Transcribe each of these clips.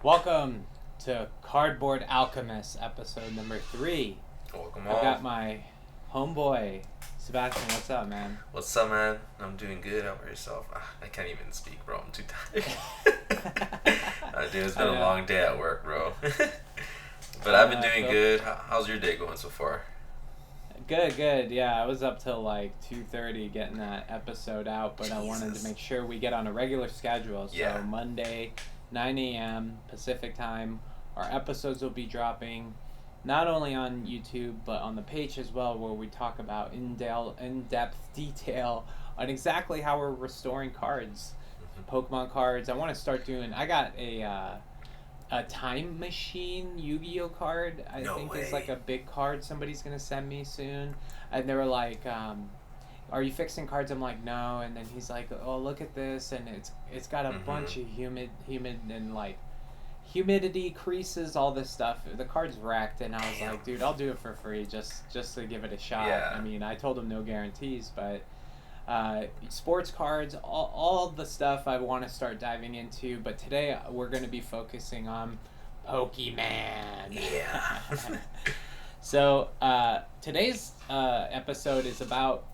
Welcome to Cardboard Alchemist, episode number 3. Welcome I've all. got my homeboy, Sebastian. What's up, man? What's up, man? I'm doing good. How about yourself? I can't even speak, bro. I'm too tired. Dude, it's been a long day at work, bro. But I've been doing good. How's your day going so far? Good. Yeah, I was up till like 2:30 getting that episode out, but I wanted to make sure we get on a regular schedule. So Monday, 9 a.m. Pacific time, our episodes will be dropping not only on YouTube, but on the page as well, where we talk about in-depth detail on exactly how we're restoring cards, Pokemon cards. I want to start doing. I got a time machine Yu-Gi-Oh card. I think it's like a big card somebody's gonna send me soon, and they were like, "Are you fixing cards?" I'm like, "No," and then he's like, "Oh, look at this," and it's got a bunch of humid and like humidity, creases, all this stuff. The card's wrecked, and I was like, dude, I'll do it for free just to give it a shot. I mean, I told him no guarantees, but sports cards, all the stuff I want to start diving into. But today we're going to be focusing on Pokemon. Yeah. So today's episode is about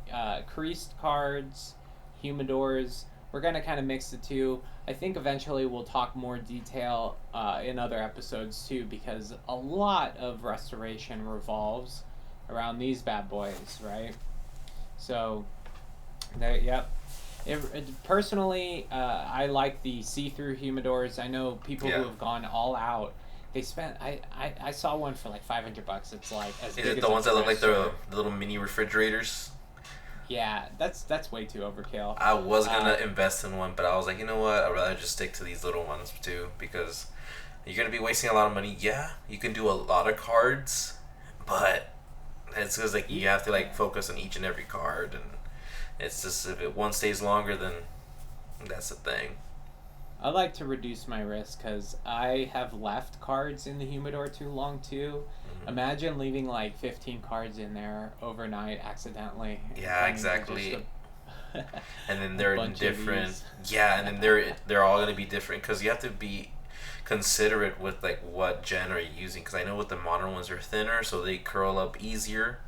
creased cards, humidors. We're going to kind of mix the two. I think eventually we'll talk more detail in other episodes too, because a lot of restoration revolves around these bad boys, right? So, personally, I like the see-through humidors. I know people who have gone all out. They spent. I saw one for like $500. It's like as big as the ones that look like the little mini refrigerators? Yeah, that's way too overkill. I was gonna invest in one, but I was like, you know what? I'd rather just stick to these little ones too, because you're gonna be wasting a lot of money. Yeah, you can do a lot of cards, but it's because like you have to like focus on each and every card, and it's just if one stays longer, then that's the thing. I like to reduce my risk because I have left cards in the humidor too long too. Imagine leaving like 15 cards in there overnight accidentally. Yeah, exactly. And then they're different. Yeah, and then they're all gonna be different because you have to be considerate with like what gen are you using. Because I know with the modern ones are thinner, so they curl up easier.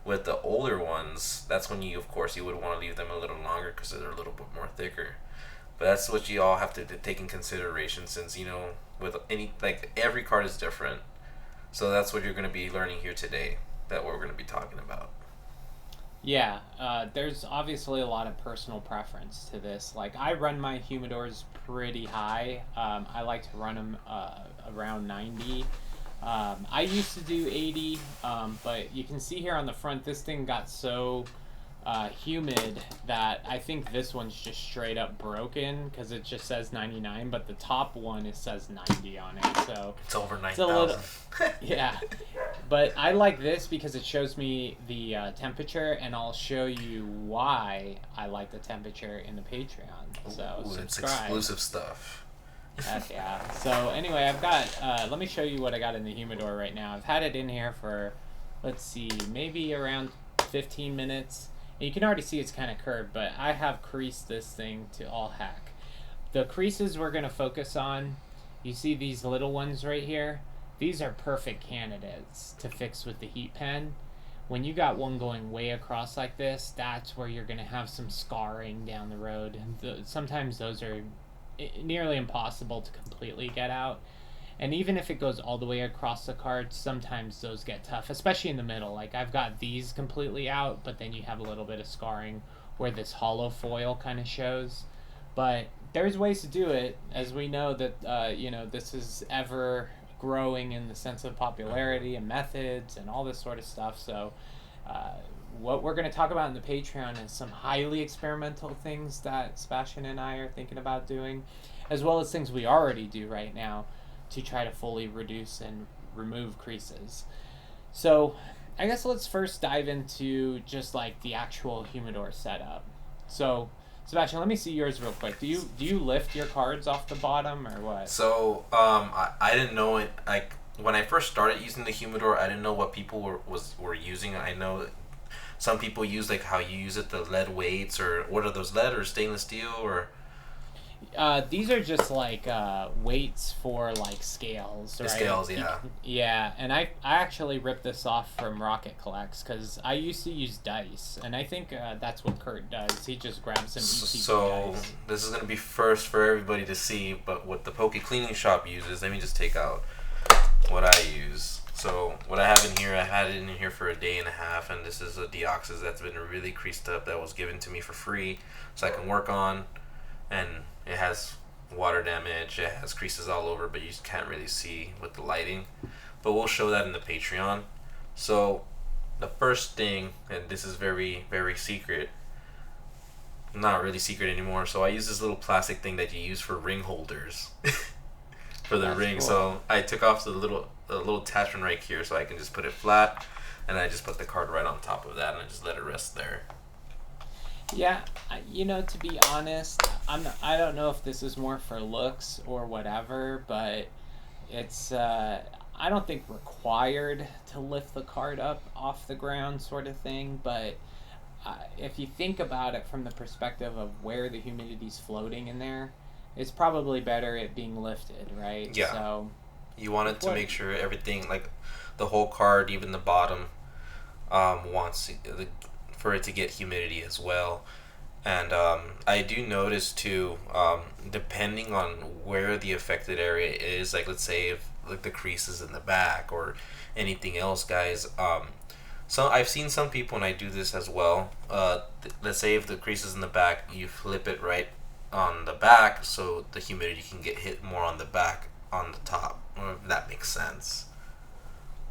With the older ones, that's when you would want to leave them a little longer because they're a little bit more thicker. But that's what you all have to take in consideration, since with every card is different. So that's what you're going to be learning here today, that what we're going to be talking about. Yeah, there's obviously a lot of personal preference to this. Like, I run my humidors pretty high. I like to run them around 90. I used to do 80, but you can see here on the front, this thing got so humid that I think this one's just straight up broken because it just says 99, but the top one it says 90 on it, so it's over 9,000. Yeah, but I like this because it shows me the temperature, and I'll show you why I like the temperature in the Patreon. So subscribe. It's exclusive stuff. Heck yeah. So anyway, I've got let me show you what I got in the humidor right now. I've had it in here for, let's see, maybe around 15 minutes. You can already see it's kind of curved, but I have creased this thing to all heck. The creases we're going to focus on, you see these little ones right here? These are perfect candidates to fix with the heat pen. When you got one going way across like this, that's where you're going to have some scarring down the road. Sometimes those are nearly impossible to completely get out. And even if it goes all the way across the card, sometimes those get tough, especially in the middle. Like, I've got these completely out, but then you have a little bit of scarring where this hollow foil kind of shows. But there's ways to do it, as we know that, this is ever growing in the sense of popularity and methods and all this sort of stuff. So what we're going to talk about in the Patreon is some highly experimental things that Sebastian and I are thinking about doing, as well as things we already do right now to try to fully reduce and remove creases. So I guess let's first dive into just like the actual humidor setup. So Sebastian, let me see yours real quick. Do you lift your cards off the bottom or what? So I didn't know it. Like when I first started using the humidor, I didn't know what people were using. I know some people use like how you use it, the lead weights, or what are those, lead or stainless steel or? These are just like weights for like scales, right? The scales, yeah. Yeah, and I actually ripped this off from Rocket Collects because I used to use dice, and I think that's what Kurt does. He just grabs some easy So dice. this is gonna be first for everybody to see, but what the Poke Cleaning Shop uses. Let me just take out what I use. So what I have in here, I had it in here for a day and a half, and this is a deoxys that's been really creased up that was given to me for free, so I can work on. And it has water damage, it has creases all over, but you just can't really see with the lighting. But we'll show that in the Patreon. So the first thing, and this is very, very secret, not really secret anymore. So I use this little plastic thing that you use for ring holders. For the ring. Cool. So I took off the little attachment right here, so I can just put it flat, and I just put the card right on top of that, and I just let it rest there. Yeah, to be honest, I don't know if this is more for looks or whatever, but it's I don't think required to lift the card up off the ground sort of thing, but if you think about it from the perspective of where the humidity's floating in there, it's probably better it being lifted, right? Yeah. So you want it to make sure everything, like the whole card, even the bottom, wants for it to get humidity as well. And I do notice too, depending on where the affected area is, like let's say if like the creases in the back or anything else, guys. So I've seen some people, and I do this as well. Let's say if the creases in the back, you flip it right on the back so the humidity can get hit more on the back on the top, if that makes sense.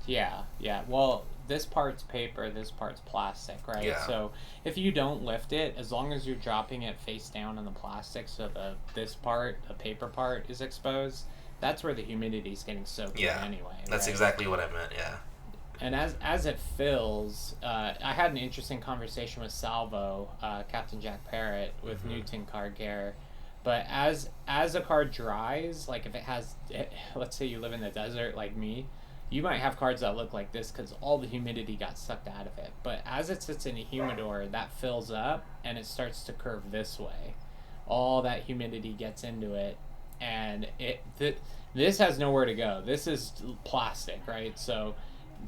Yeah. Well, this part's paper, this part's plastic, right? Yeah. So if you don't lift it, as long as you're dropping it face down on the plastic, so this part, the paper part, is exposed, that's where the humidity is getting soaked in anyway. That's right? Exactly what I meant, yeah. And as it fills, I had an interesting conversation with Salvo, Captain Jack Parrott, with Newton Card Care. But as a card dries, like if it has, let's say you live in the desert like me, you might have cards that look like this because all the humidity got sucked out of it. But as it sits in a humidor, that fills up and it starts to curve this way. All that humidity gets into it, and this has nowhere to go. This is plastic, right? So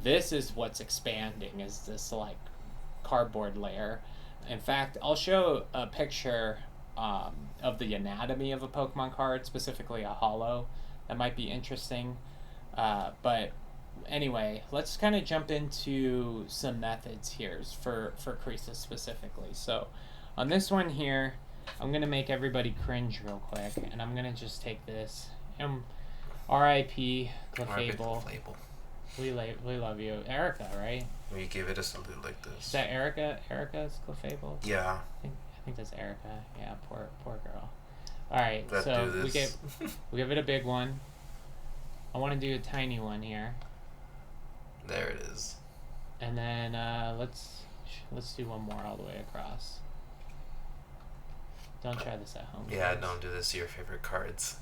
this is what's expanding, is this like cardboard layer. In fact, I'll show a picture of the anatomy of a Pokemon card, specifically a holo. That might be interesting. But anyway, let's kind of jump into some methods here for creases specifically. So on this one here, I'm going to make everybody cringe real quick, and I'm going to just take this. R.I.P. Clefable. We love you. Erica, right? We give it a salute like this. Is that Erica? Erica's Clefable? Yeah. I think that's Erica. Yeah, poor girl. Alright, so we give it a big one. I want to do a tiny one here. There it is. And then let's do one more all the way across. Don't try this at home. Yeah, don't do this to your favorite cards.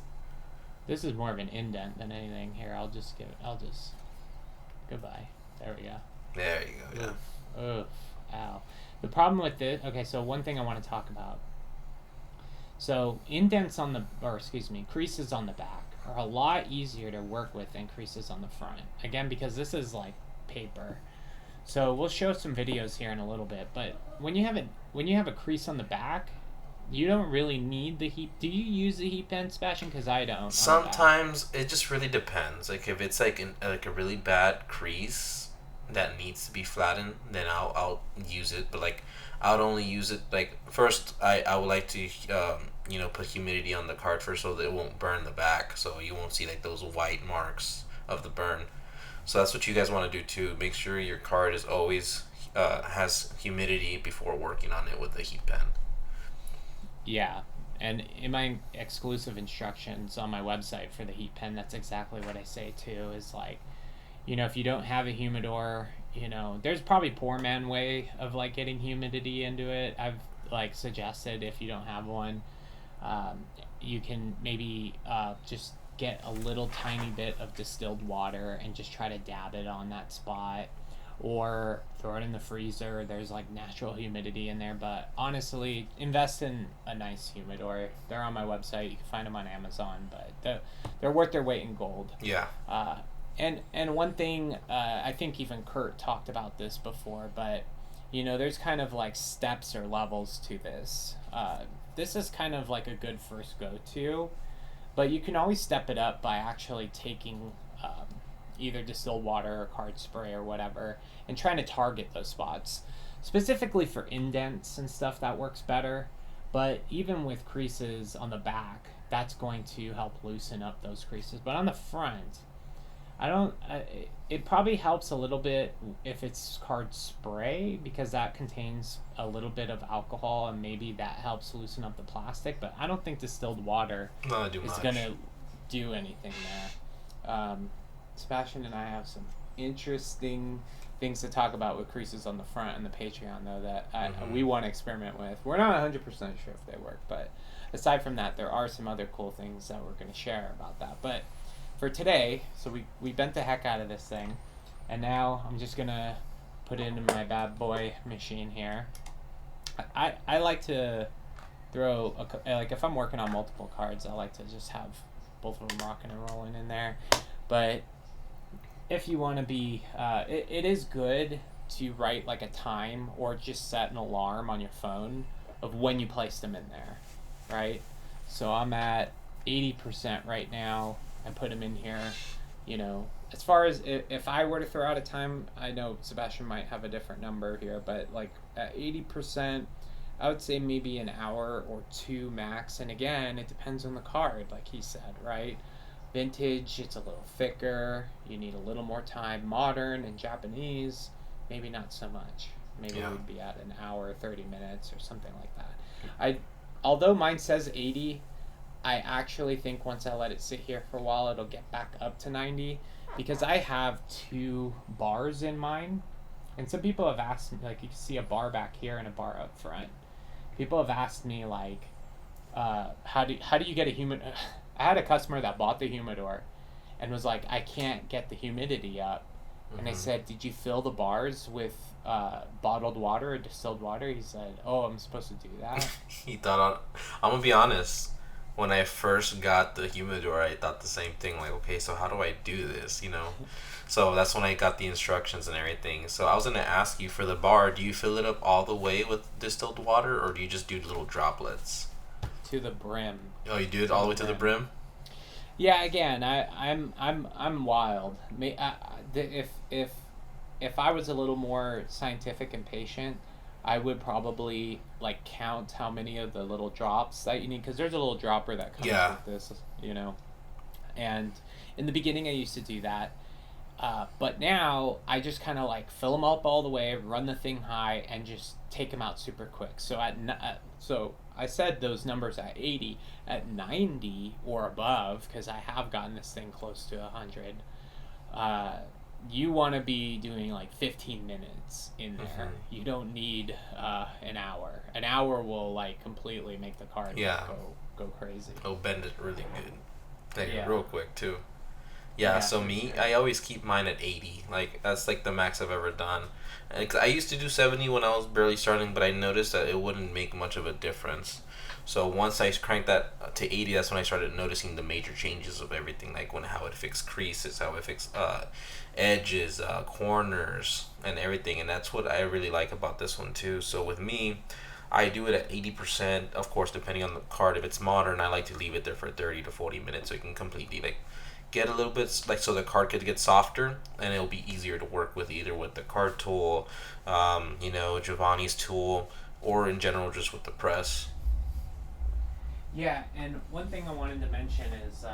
This is more of an indent than anything. Here, goodbye. There we go. There you go, yeah. Oof. Ow. The problem with this, okay, so one thing I want to talk about. So creases on the back are a lot easier to work with than creases on the front. Again, because this is like paper. So we'll show some videos here in a little bit, but when you have a crease on the back, you don't really need the heat. Do you use the heat pen, Sebastian? Because I don't. Sometimes it just really depends. Like if it's like a really bad crease that needs to be flattened, then I'll use it. But like I would only use it like first. I would like to put humidity on the card first so that it won't burn the back, so you won't see like those white marks of the burn. So that's what you guys want to do too. Make sure your card is always has humidity before working on it with the heat pen. Yeah, and in my exclusive instructions on my website for the heat pen, that's exactly what I say too, is like, if you don't have a humidor, there's probably poor man way of like getting humidity into it. I've like suggested if you don't have one, you can maybe just get a little tiny bit of distilled water and just try to dab it on that spot. or throw it in the freezer. There's like natural humidity in there, but honestly, invest in a nice humidor. They're on my website. You can find them on Amazon, but they're worth their weight in gold. Yeah. And one thing, I think even Kurt talked about this before, but there's kind of like steps or levels to this. This is kind of like a good first go-to, but you can always step it up by actually taking either distilled water or card spray or whatever and trying to target those spots. Specifically for indents and stuff, that works better, but even with creases on the back, that's going to help loosen up those creases. But on the front, it probably helps a little bit if it's card spray, because that contains a little bit of alcohol and maybe that helps loosen up the plastic, but I don't think distilled water is going to do anything there. Sebastian and I have some interesting things to talk about with creases on the front and the Patreon, though, that we want to experiment with. We're not 100% sure if they work, but aside from that, there are some other cool things that we're going to share about that. But for today, so we bent the heck out of this thing, and now I'm just going to put it into my bad boy machine here. I like to throw, like if I'm working on multiple cards, I like to just have both of them rocking and rolling in there. But if you want to be, it is good to write like a time or just set an alarm on your phone of when you place them in there, right? So I'm at 80% right now. I put them in here, as far as if I were to throw out a time, I know Sebastian might have a different number here, but like at 80%, I would say maybe an hour or two max. And again, it depends on the card, like he said, right? Vintage, it's a little thicker. You need a little more time. Modern and Japanese, maybe not so much. Maybe we'd be at an hour, 30 minutes or something like that. Although mine says 80, I actually think once I let it sit here for a while, it'll get back up to 90, because I have 2 bars in mine. And some people have asked me, like you can see a bar back here and a bar up front. People have asked me like, how do you get a humidor? I had a customer that bought the humidor and was like, I can't get the humidity up. And I said, did you fill the bars with bottled water or distilled water? He said, oh, I'm supposed to do that. He thought, I'm going to be honest, when I first got the humidor, I thought the same thing, like, okay, so how do I do this, So that's when I got the instructions and everything. So I was going to ask you, for the bar, do you fill it up all the way with distilled water, or do you just do little droplets? To the brim. Oh, you do it all the way to the brim? Yeah, again, I'm wild. If I was a little more scientific and patient, I would probably like count how many of the little drops that you need, because there's a little dropper that comes with this, And in the beginning, I used to do that, but now I just kind of like fill them up all the way, run the thing high, and just take them out super quick. So so I said those numbers at 80, at 90 or above, because I have gotten this thing close to 100. You want to be doing like 15 minutes in there. You don't need an hour. An hour will like completely make the card go crazy. Oh, bend it really good. Real quick too. Yeah, so I always keep mine at 80. Like, that's like the max I've ever done. And I used to do 70 when I was barely starting, but I noticed that it wouldn't make much of a difference. So once I cranked that to 80, that's when I started noticing the major changes of everything, like how it fixed creases, how it fixed edges, corners, and everything. And that's what I really like about this one too. So with me, I do it at 80%. Of course, depending on the card. If it's modern, I like to leave it there for 30 to 40 minutes so it can completely like get a little bit, like, so the card could get softer, and it'll be easier to work with, either with the card tool, Giovanni's tool, or in general just with the press. Yeah, and one thing I wanted to mention is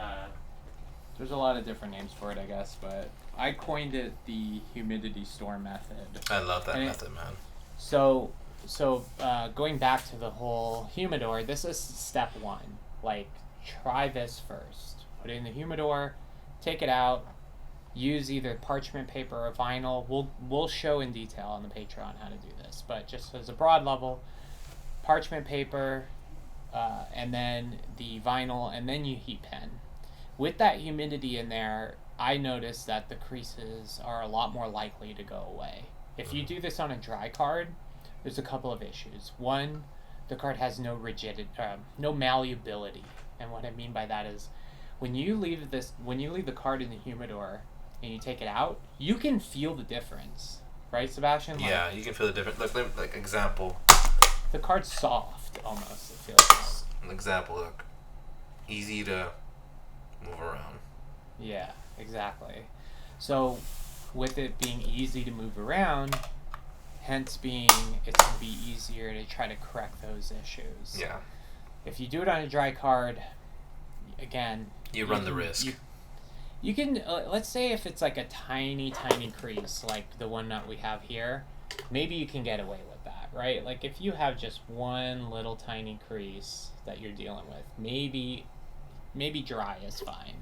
there's a lot of different names for it, I guess, but I coined it the humidity store method. I love that method, man. So going back to the whole humidor, this is step 1. Like, try this first. Put it in the humidor, take it out, use either parchment paper or vinyl. We'll show in detail on the Patreon how to do this, but just as a broad level, parchment paper, and then the vinyl, and then you heat pen. With that humidity in there, I noticed that the creases are a lot more likely to go away. If you do this on a dry card, there's a couple of issues. One, the card has no rigidity, no malleability, and what I mean by that is, when you leave the card in the humidor and you take it out, you can feel the difference, right, Sebastian? Yeah, you can feel the difference. Like example. The card's soft, almost. It feels. An example, look, easy to move around. Yeah, exactly. So, with it being easy to move around, hence being it's going to be easier to try to correct those issues. Yeah. If you do it on a dry card, again, you run the risk. You can, let's say if it's like a tiny crease, like the one that we have here, maybe you can get away with that, right? Like if you have just one little tiny crease that you're dealing with, maybe dry is fine.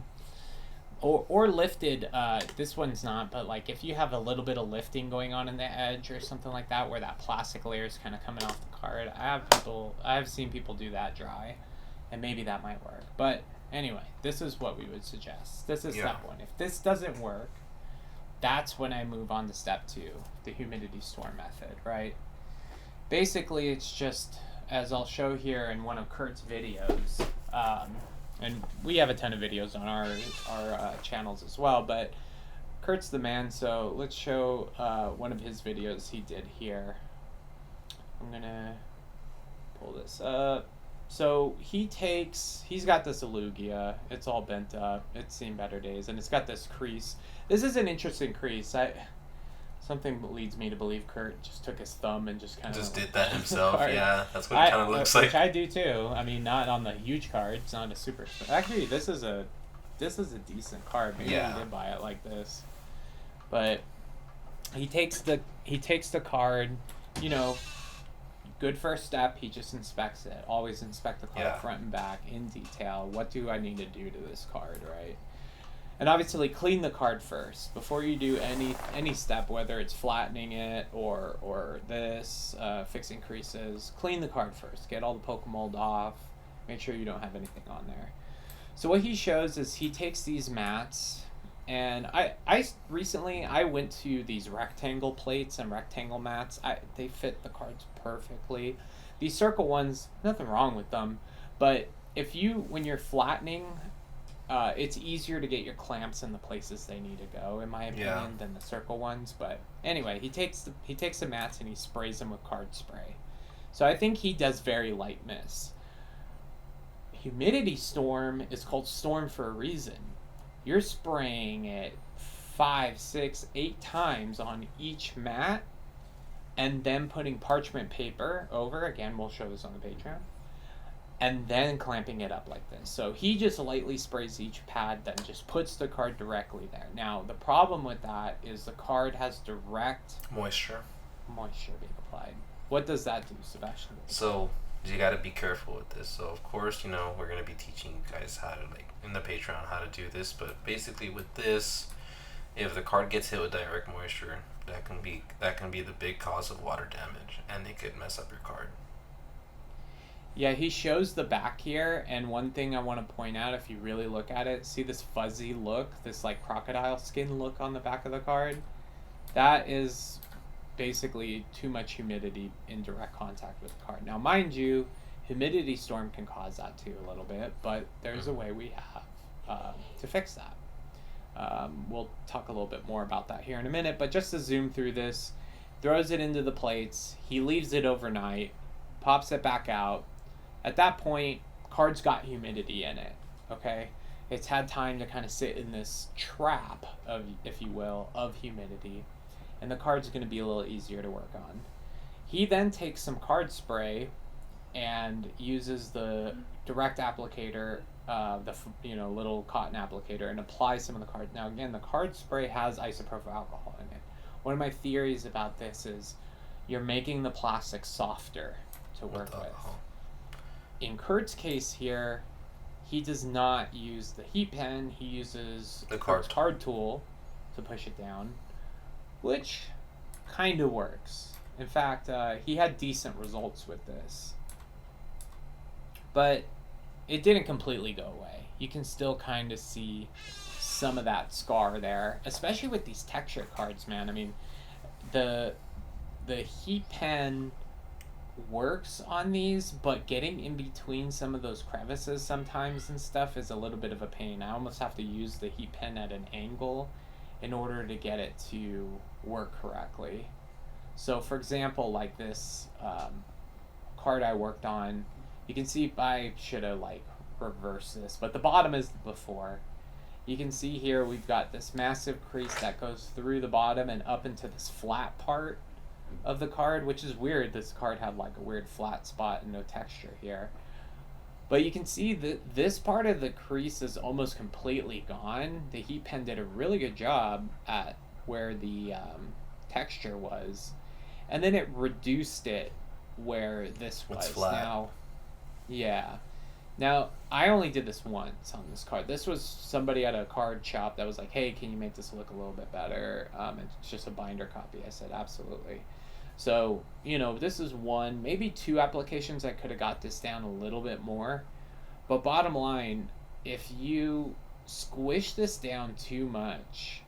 Or lifted, this one's not, but like if you have a little bit of lifting going on in the edge or something like that, where that plastic layer is kind of coming off the card, I have seen people do that dry, and maybe that might work. But anyway, this is what we would suggest. This is step one. If this doesn't work, that's when I move on to step two, the humidity storm method, right? Basically, it's just, as I'll show here in one of Kurt's videos, and we have a ton of videos on our channels as well, but Kurt's the man, so let's show one of his videos he did here. I'm gonna pull this up. So he's got this Alugia, it's all bent up, it's seen better days, and it's got this crease. This is an interesting crease. Something leads me to believe Kurt just took his thumb and just kind of did that himself. Yeah, that's what it kind of looks like. Which I do too. I mean, not on the huge card. It's not a super. Actually, this is a decent card. Maybe he did buy it like this, but he takes the card. You know, good first step. He just inspects it. Always inspect the card front and back in detail. What do I need to do to this card, right? And obviously clean the card first before you do any step, whether it's flattening it or this, fixing creases. Clean the card first. Get all the poke mold off. Make sure you don't have anything on there. So what he shows is he takes these mats, and I recently went to these rectangle plates and rectangle mats. They fit the cards perfectly. These circle ones, nothing wrong with them, but when you're flattening, it's easier to get your clamps in the places they need to go, in my opinion, than the circle ones. But anyway, he takes the mats and he sprays them with card spray. So I think he does very light mist. Humidity storm is called storm for a reason. You're spraying it 5, 6, 8 times on each mat, and then putting parchment paper over. Again, we'll show this on the Patreon. And then clamping it up like this. So he just lightly sprays each pad, then just puts the card directly there. Now, the problem with that is the card has direct moisture being applied. What does that do, Sebastian? So you got to be careful with this. So of course, we're going to be teaching you guys how to, like, in the Patreon, how to do this. But basically with this, if the card gets hit with direct moisture, that can be the big cause of water damage, and it could mess up your card. Yeah, he shows the back here, and one thing I want to point out, if you really look at it, see this fuzzy look, this like crocodile skin look on the back of the card? That is basically too much humidity in direct contact with the card. Now, mind you, humidity storm can cause that too a little bit, but there's a way we have to fix that. We'll talk a little bit more about that here in a minute, but just to zoom through this, throws it into the plates, he leaves it overnight, pops it back out. At that point, card's got humidity in it, okay? It's had time to kind of sit in this trap of, if you will, of humidity, and the card's going to be a little easier to work on. He then takes some card spray and uses the direct applicator, little cotton applicator, and applies some of the card. Now again, the card spray has isopropyl alcohol in it. One of my theories about this is you're making the plastic softer to work with. In Kurt's case here, he does not use the heat pen. He uses the card tool to push it down, which kind of works. In fact, he had decent results with this. But it didn't completely go away. You can still kind of see some of that scar there, especially with these texture cards, man. I mean, the heat pen works on these, but getting in between some of those crevices sometimes and stuff is a little bit of a pain. I almost have to use the heat pen at an angle in order to get it to work correctly. So for example, like this card I worked on, you can see I should have like reversed this, but the bottom is before. You can see here we've got this massive crease that goes through the bottom and up into this flat part of the card, which is weird. This card had like a weird flat spot and no texture here. But you can see that this part of the crease is almost completely gone. The heat pen did a really good job at where the texture was. And then it reduced it where this was. It's flat. Now, yeah. Now, I only did this once on this card. This was somebody at a card shop that was like, hey, can you make this look a little bit better? It's just a binder copy. I said, absolutely. So, you know, this is one, maybe two applications I could have got this down a little bit more. But bottom line, if you squish this down too much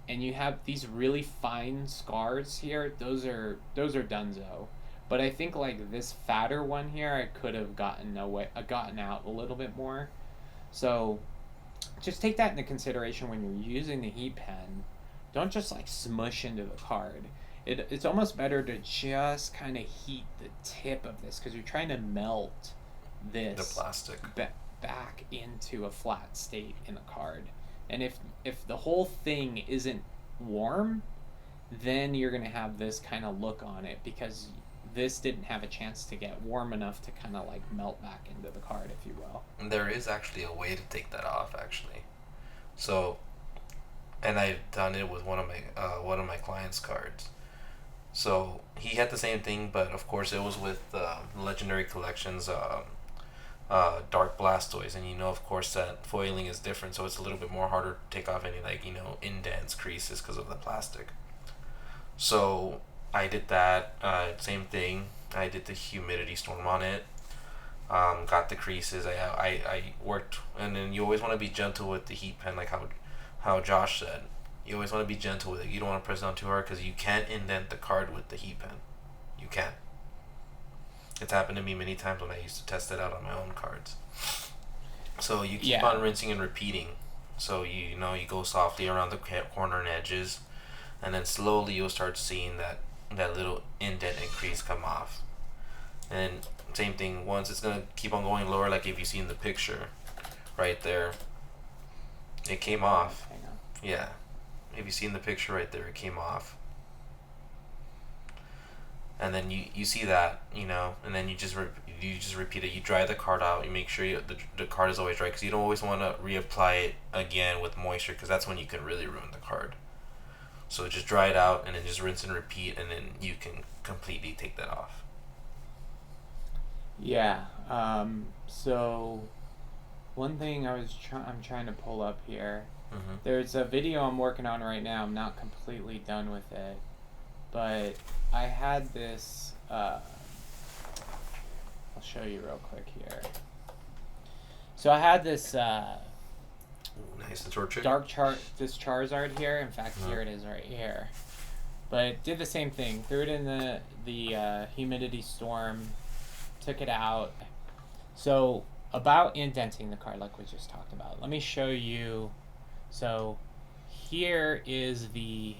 and you have these really fine scars here, those are donezo. But I think like this fatter one here, I could have gotten out a little bit more. So just take that into consideration when you're using the heat pen. Don't just like smush into the card. It's almost better to just kind of heat the tip of this because you're trying to melt this the plastic back into a flat state in the card. And if the whole thing isn't warm, then you're going to have this kind of look on it because this didn't have a chance to get warm enough to kind of like melt back into the card, if you will. And there is actually a way to take that off, actually. So, and I've done it with one of my clients' cards. So he had the same thing, but of course it was with Legendary Collections Dark Blastoise, and you know, of course, that foiling is different, so it's a little bit more harder to take off any like, you know, indents, creases because of the plastic. So I did that same thing. I did the humidity storm on it. Got the creases. I worked, and then you always want to be gentle with the heat pen, like how Josh said. You always want to be gentle with it. You don't want to press down too hard because you can't indent the card with the heat pen. You can't. It's happened to me many times when I used to test it out on my own cards. So you keep on rinsing and repeating. So you know, you go softly around the corner and edges, and then slowly you'll start seeing that little indent and crease come off. And same thing, once it's gonna keep on going lower, like if you see in the picture right there, it came off. Yeah, if you see in the picture right there, it came off. And then you see that, you know, and then you just repeat it. You dry the card out. You make sure the card is always dry because you don't always want to reapply it again with moisture because that's when you can really ruin the card. So just dry it out and then just rinse and repeat, and then you can completely take that off. Yeah. So one thing I'm trying to pull up here. Mm-hmm. There's a video I'm working on right now. I'm not completely done with it, but I had this. I'll show you real quick here. So I had this. Nice, the torture. This Charizard here. In fact, here it is right here. But it did the same thing. Threw it in the humidity storm, took it out. So about indenting the card, like we just talked about. Let me show you. So here is the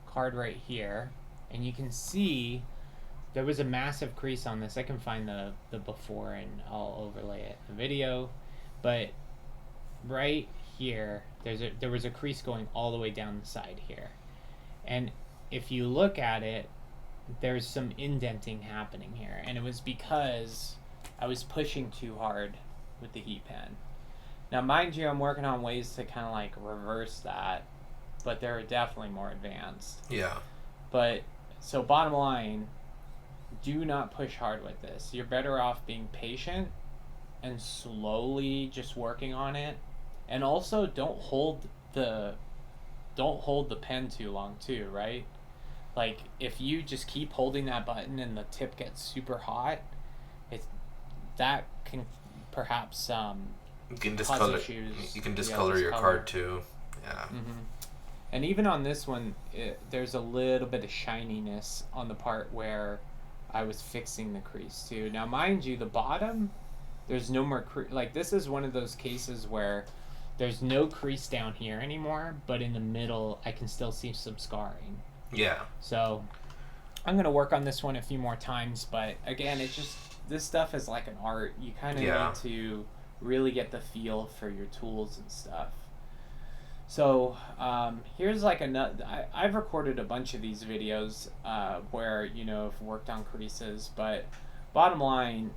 card right here, and you can see there was a massive crease on this. I can find the before and I'll overlay it in the video, but right here there was a crease going all the way down the side here, and if you look at it, there's some indenting happening here, and it was because I was pushing too hard with the heat pen. Now mind you, I'm working on ways to kind of like reverse that, but they're definitely more advanced. Yeah. But so bottom line, do not push hard with this. You're better off being patient and slowly just working on it. And also don't hold the pen too long too, right? Like if you just keep holding that button and the tip gets super hot, that can perhaps you can cause discolor issues. You can discolor your card too. Yeah. Mm-hmm. And even on this one, there's a little bit of shininess on the part where I was fixing the crease too. Now, mind you, the bottom, there's no more like this is one of those cases where there's no crease down here anymore, but in the middle I can still see some scarring. Yeah. So I'm going to work on this one a few more times, but again, it's just, this stuff is like an art. You kind of need to really get the feel for your tools and stuff. So here's like I've recorded a bunch of these videos where, you know, I've worked on creases, but bottom line,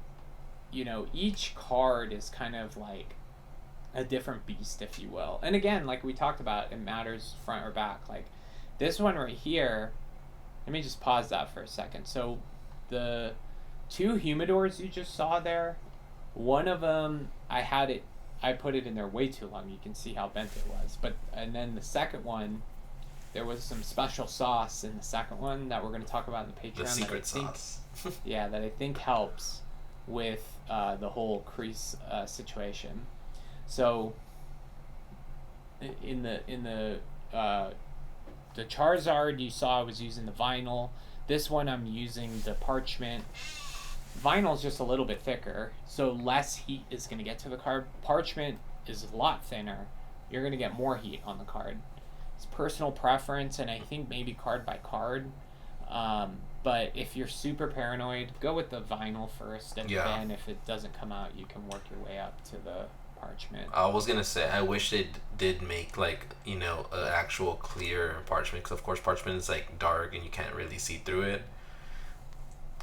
you know, each card is kind of like a different beast, if you will. And again, like we talked about, it matters front or back. Like this one right here, let me just pause that for a second. So the two humidors you just saw there, one of them I put it in there way too long. You can see how bent it was. And then the second one, there was some special sauce in the second one that we're going to talk about in the Patreon. The secret sauce. Yeah, that I think helps with the whole crease situation. So in the Charizard you saw I was using the vinyl. This one I'm using the parchment. Vinyl's just a little bit thicker, so less heat is going to get to the card. Parchment is a lot thinner. You're going to get more heat on the card. It's personal preference, and I think maybe card by card. But if you're super paranoid, go with the vinyl first, and then if it doesn't come out, you can work your way up to the parchment. I was gonna say, I wish they did make like, you know, an actual clear parchment, because of course parchment is like dark and you can't really see through it.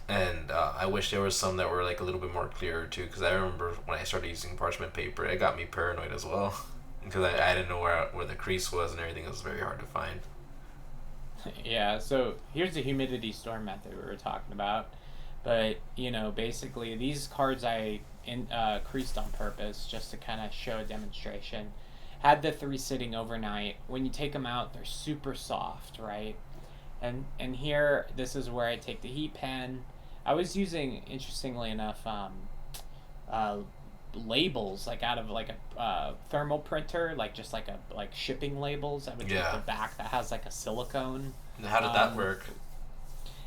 And I wish there was some that were like a little bit more clear too, because I remember when I started using parchment paper, it got me paranoid as well, because I didn't know where the crease was and everything. It was very hard to find. Yeah, so here's the humidity store method we were talking about. But, you know, basically these cards I creased on purpose just to kind of show a demonstration. Had the 3 sitting overnight. When you take them out, they're super soft, right? And here, this is where I take the heat pen. I was using, interestingly enough, labels, like out of like a thermal printer, like just like shipping labels. I would take the back that has like a silicone. And how did that work?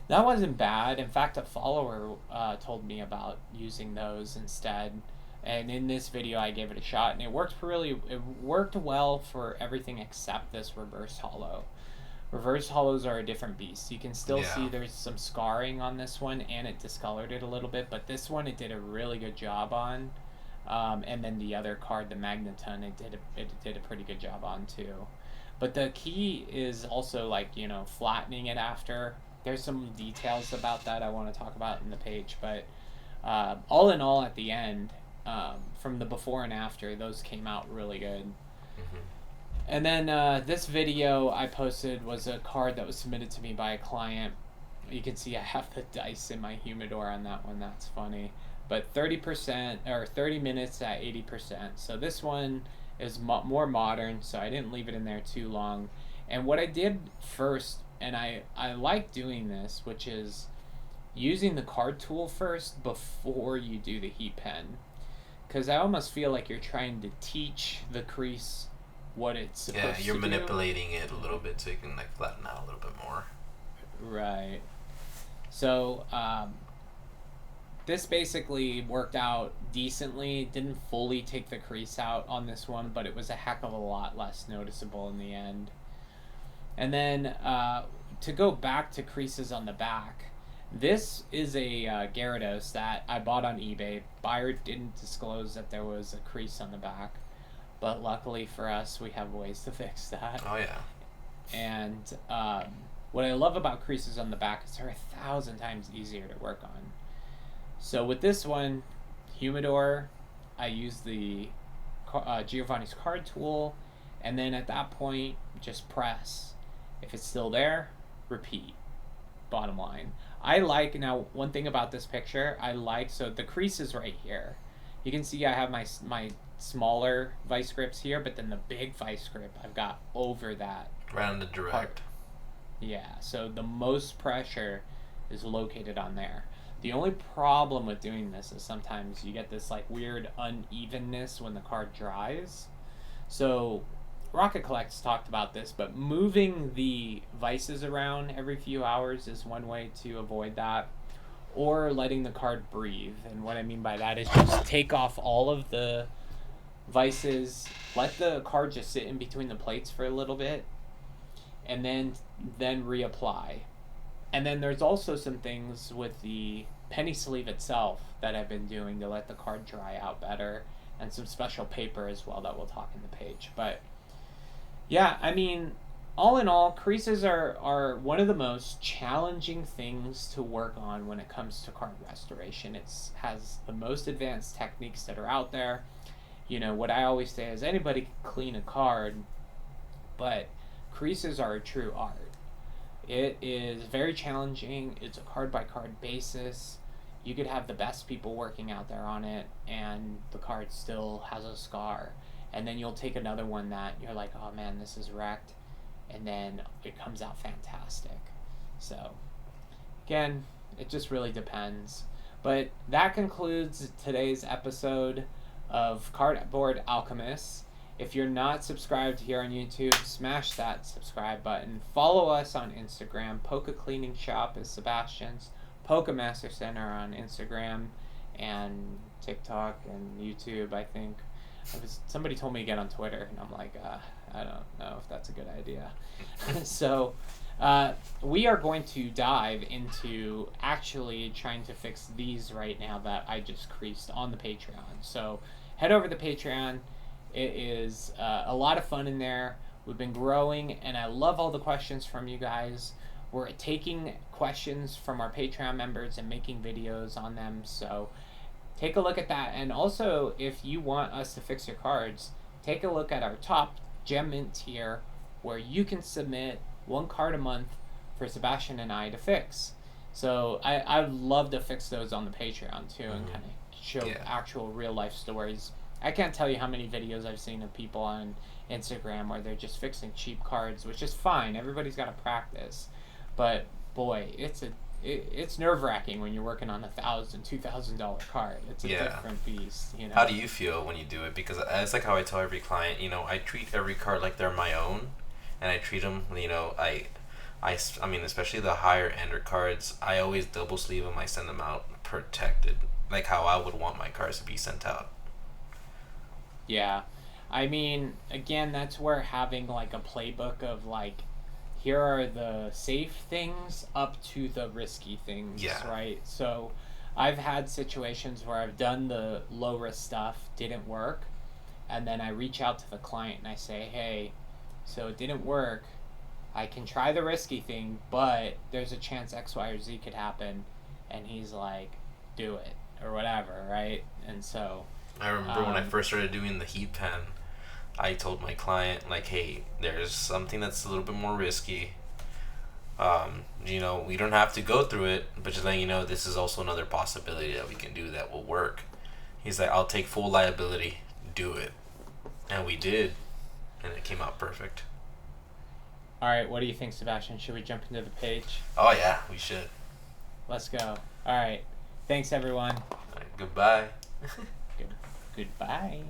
That wasn't bad. In fact, a follower told me about using those instead. And in this video, I gave it a shot, and it worked well for everything except this reverse hollow. Reverse hollows are a different beast. You can still see there's some scarring on this one, and it discolored it a little bit, but this one it did a really good job on. And then the other card, the Magneton, it did a pretty good job on too. But the key is also, like, you know, flattening it after. There's some details about that I want to talk about in the page, but all in all, at the end, from the before and after, those came out really good. Mm-hmm. And then this video I posted was a card that was submitted to me by a client. You can see I have the dice in my humidor on that one. That's funny. But 30% or 30 minutes at 80%. So this one is more modern, so I didn't leave it in there too long. And what I did first, and I like doing this, which is using the card tool first before you do the heat pen. Because I almost feel like you're trying to teach the crease what it's supposed to do. Yeah, you're manipulating it a little bit so you can like flatten out a little bit more. Right. So this basically worked out decently. Didn't fully take the crease out on this one, but it was a heck of a lot less noticeable in the end. And then to go back to creases on the back, this is a Gyarados that I bought on eBay. Buyer didn't disclose that there was a crease on the back, but luckily for us, we have ways to fix that. Oh yeah. And what I love about creases on the back is they're 1,000 times easier to work on. So with this one, Humidor, I use the Giovanni's card tool, and then at that point, just press. If it's still there, repeat. Bottom line. I like, now one thing about this picture, so the crease is right here. You can see I have my smaller vice grips here, but then the big vice grip I've got over that. Right on the direct. Part. Yeah, so the most pressure is located on there. The only problem with doing this is sometimes you get this like weird unevenness when the card dries. So Rocket Collect's talked about this, but moving the vices around every few hours is one way to avoid that, or letting the card breathe. And what I mean by that is just take off all of the vices, let the card just sit in between the plates for a little bit, and then reapply. And then there's also some things with the penny sleeve itself that I've been doing to let the card dry out better, and some special paper as well that we'll talk in the page. But yeah, I mean, all in all, creases are one of the most challenging things to work on when it comes to card restoration. It has the most advanced techniques that are out there. You know, what I always say is anybody can clean a card, but creases are a true art. It is very challenging. It's a card-by-card basis. You could have the best people working out there on it, and the card still has a scar. And then you'll take another one that you're like, oh man, this is wrecked, and then it comes out fantastic. So, again, it just really depends. But that concludes today's episode of Cardboard Alchemists. If you're not subscribed here on YouTube, smash that subscribe button. Follow us on Instagram. Polka Cleaning Shop is Sebastian's. Polka Master Center on Instagram and TikTok and YouTube, I think. Somebody told me to get on Twitter, and I'm like, I don't know if that's a good idea. So we are going to dive into actually trying to fix these right now that I just creased on the Patreon. So head over to Patreon. It is a lot of fun in there. We've been growing, and I love all the questions from you guys. We're taking questions from our Patreon members and making videos on them, so take a look at that. And also, if you want us to fix your cards, take a look at our top Gem Mint tier, where you can submit 1 card a month for Sebastian and I to fix. So I'd love to fix those on the Patreon too, and kind of show actual real life stories. I can't tell you how many videos I've seen of people on Instagram where they're just fixing cheap cards, which is fine. Everybody's got to practice. But boy, it's nerve-wracking when you're working on $1,000, $2,000 card. It's a different beast, you know. How do you feel when you do it? Because it's like how I tell every client, you know, I treat every card like they're my own, and I treat them, you know, I mean, especially the higher ender cards, I always double sleeve them. I send them out protected, like how I would want my cards to be sent out. Yeah, I mean, again, that's where having like a playbook of like, here are the safe things up to the risky things, right? So I've had situations where I've done the low risk stuff, didn't work, and then I reach out to the client and I say, hey, so it didn't work. I can try the risky thing, but there's a chance X, Y, or Z could happen. And he's like, do it, or whatever, right? And so I remember when I first started doing the heat pen, I told my client, like, hey, there's something that's a little bit more risky. You know, we don't have to go through it, but just letting you know, this is also another possibility that we can do that will work. He's like, I'll take full liability, do it. And we did, and it came out perfect. All right, what do you think, Sebastian? Should we jump into the page? Oh, yeah, we should. Let's go. All right. Thanks, everyone. Goodbye. Goodbye.